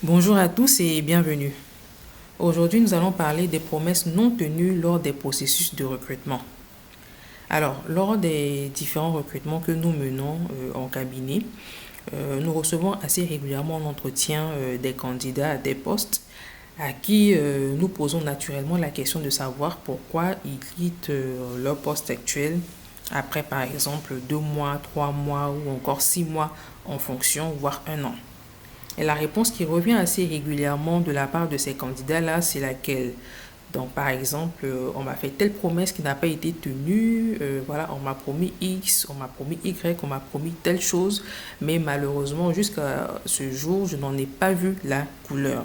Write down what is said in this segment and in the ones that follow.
Bonjour à tous et bienvenue. Aujourd'hui, nous allons parler des promesses non tenues lors des processus de recrutement. Alors, lors des différents recrutements que nous menons en cabinet, nous recevons assez régulièrement en entretien des candidats à des postes à qui nous posons naturellement la question de savoir pourquoi ils quittent leur poste actuel après, par exemple, 2 mois, 3 mois ou encore 6 mois en fonction, voire un an. Et la réponse qui revient assez régulièrement de la part de ces candidats-là, c'est laquelle? Donc, par exemple, on m'a fait telle promesse qui n'a pas été tenue. Voilà, on m'a promis X, on m'a promis Y, on m'a promis telle chose. Mais malheureusement, jusqu'à ce jour, je n'en ai pas vu la couleur.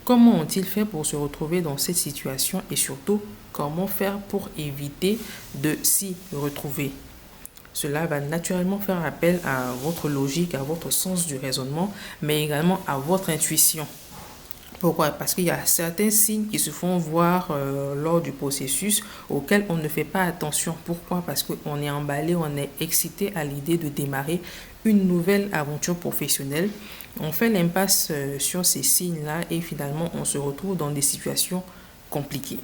Comment ont-ils fait pour se retrouver dans cette situation et surtout, comment faire pour éviter de s'y retrouver? Cela va naturellement faire appel à votre logique, à votre sens du raisonnement, mais également à votre intuition. Pourquoi? Parce qu'il y a certains signes qui se font voir lors du processus auxquels on ne fait pas attention. Pourquoi? Parce qu'on est emballé, on est excité à l'idée de démarrer une nouvelle aventure professionnelle. On fait l'impasse sur ces signes-là et finalement on se retrouve dans des situations compliquées.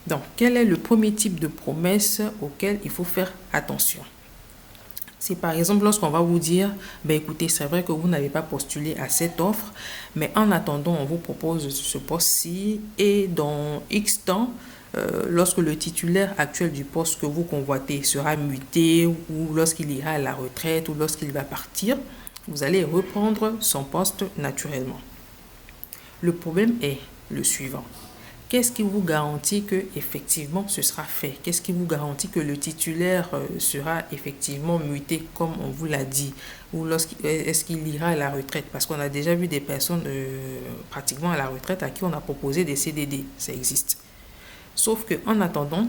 Donc, quel est le premier type de promesse auquel il faut faire attention? C'est par exemple lorsqu'on va vous dire, ben écoutez, c'est vrai que vous n'avez pas postulé à cette offre, mais en attendant, on vous propose ce poste-ci et dans X temps, lorsque le titulaire actuel du poste que vous convoitez sera muté ou lorsqu'il ira à la retraite ou lorsqu'il va partir, vous allez reprendre son poste naturellement. Le problème est le suivant. Qu'est-ce qui vous garantit que effectivement ce sera fait? Qu'est-ce qui vous garantit que le titulaire sera effectivement muté comme on vous l'a dit? Ou est-ce qu'il ira à la retraite? Parce qu'on a déjà vu des personnes pratiquement à la retraite à qui on a proposé des CDD. Ça existe. Sauf que en attendant,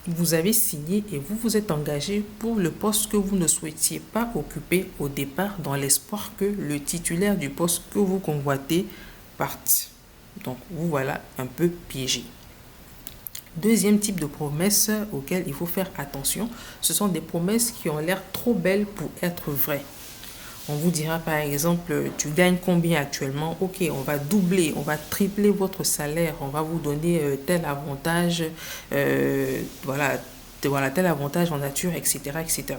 vous avez signé et vous vous êtes engagé pour le poste que vous ne souhaitiez pas occuper au départ dans l'espoir que le titulaire du poste que vous convoitez parte. Donc, vous voilà un peu piégé. Deuxième type de promesses auxquelles il faut faire attention, ce sont des promesses qui ont l'air trop belles pour être vraies. On vous dira par exemple, tu gagnes combien actuellement? Ok, on va doubler, on va tripler votre salaire, on va vous donner tel avantage, voilà, tel avantage en nature, etc., etc.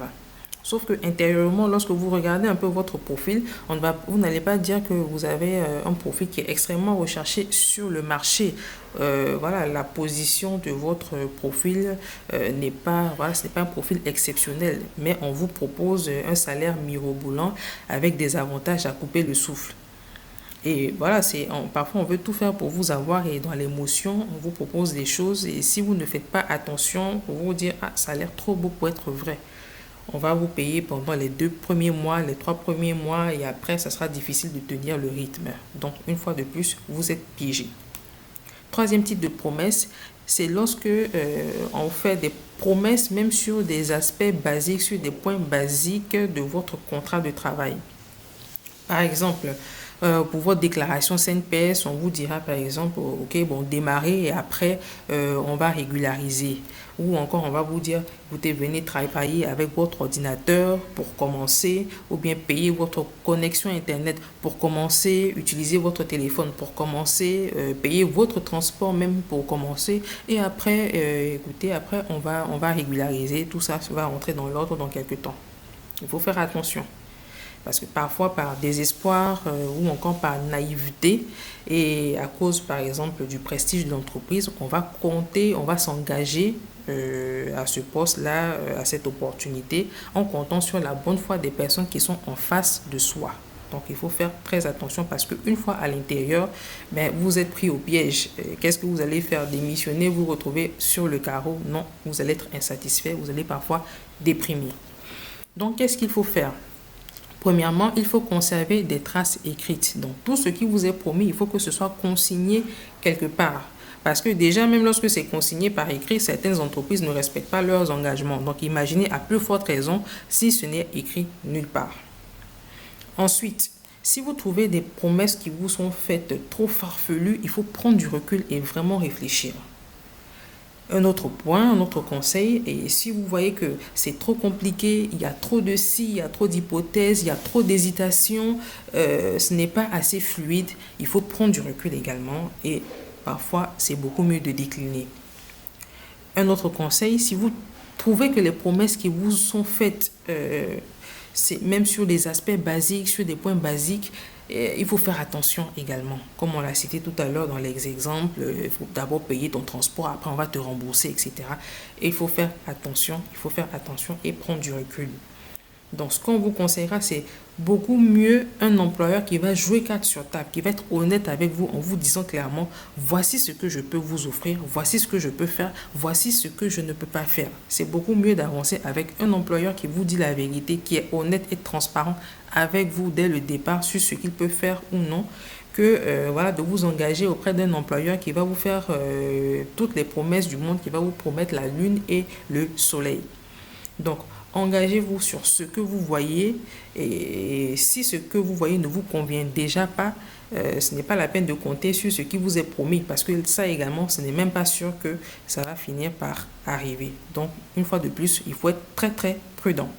Sauf que intérieurement, lorsque vous regardez un peu votre profil, vous n'allez pas dire que vous avez un profil qui est extrêmement recherché sur le marché. Voilà, la position de votre profil n'est pas, voilà, ce n'est pas un profil exceptionnel, mais on vous propose un salaire mirobolant avec des avantages à couper le souffle. Et voilà, parfois on veut tout faire pour vous avoir et dans l'émotion, on vous propose des choses et si vous ne faites pas attention, on vous dire, ah, ça a l'air trop beau pour être vrai. On va vous payer pendant les 2 premiers mois, les 3 premiers mois et après, ça sera difficile de tenir le rythme. Donc, une fois de plus, vous êtes piégé. Troisième type de promesse, c'est lorsque on fait des promesses même sur des aspects basiques, sur des points basiques de votre contrat de travail. Par exemple, pour votre déclaration CNPS, on vous dira par exemple, ok, bon, démarrer et après, on va régulariser. Ou encore, on va vous dire, écoutez, venez travailler avec votre ordinateur pour commencer, ou bien payer votre connexion Internet pour commencer, utiliser votre téléphone pour commencer, payer votre transport même pour commencer. Et après, écoutez, après, on va régulariser. Tout ça va rentrer dans l'ordre dans quelques temps. Il faut faire attention. Parce que parfois, par désespoir ou encore par naïveté, et à cause, par exemple, du prestige de l'entreprise, on va compter, on va s'engager à ce poste-là, à cette opportunité, en comptant sur la bonne foi des personnes qui sont en face de soi. Donc, il faut faire très attention parce qu'une fois à l'intérieur, ben, vous êtes pris au piège. Qu'est-ce que vous allez faire? Démissionner, vous retrouver sur le carreau? Non, vous allez être insatisfait, vous allez parfois déprimer. Donc, qu'est-ce qu'il faut faire? Premièrement, il faut conserver des traces écrites. Donc, tout ce qui vous est promis, il faut que ce soit consigné quelque part. Parce que déjà, même lorsque c'est consigné par écrit, certaines entreprises ne respectent pas leurs engagements. Donc, imaginez à plus forte raison si ce n'est écrit nulle part. Ensuite, si vous trouvez des promesses qui vous sont faites trop farfelues, il faut prendre du recul et vraiment réfléchir. Un autre point, un autre conseil, et si vous voyez que c'est trop compliqué, il y a trop de si, il y a trop d'hypothèses, il y a trop d'hésitation, ce n'est pas assez fluide, il faut prendre du recul également et parfois c'est beaucoup mieux de décliner. Un autre conseil, si vous trouvez que les promesses qui vous sont faites, c'est même sur des aspects basiques, sur des points basiques, il faut faire attention également. Comme on l'a cité tout à l'heure dans les exemples, il faut d'abord payer ton transport, après on va te rembourser, etc. Et il faut faire attention et prendre du recul. Donc, ce qu'on vous conseillera, c'est beaucoup mieux un employeur qui va jouer carte sur table, qui va être honnête avec vous en vous disant clairement, voici ce que je peux vous offrir, voici ce que je peux faire, voici ce que je ne peux pas faire. C'est beaucoup mieux d'avancer avec un employeur qui vous dit la vérité, qui est honnête et transparent avec vous dès le départ sur ce qu'il peut faire ou non, que voilà, de vous engager auprès d'un employeur qui va vous faire toutes les promesses du monde, qui va vous promettre la lune et le soleil. Donc, engagez-vous sur ce que vous voyez et si ce que vous voyez ne vous convient déjà pas, ce n'est pas la peine de compter sur ce qui vous est promis parce que ça également, ce n'est même pas sûr que ça va finir par arriver. Donc, une fois de plus, il faut être très très prudent.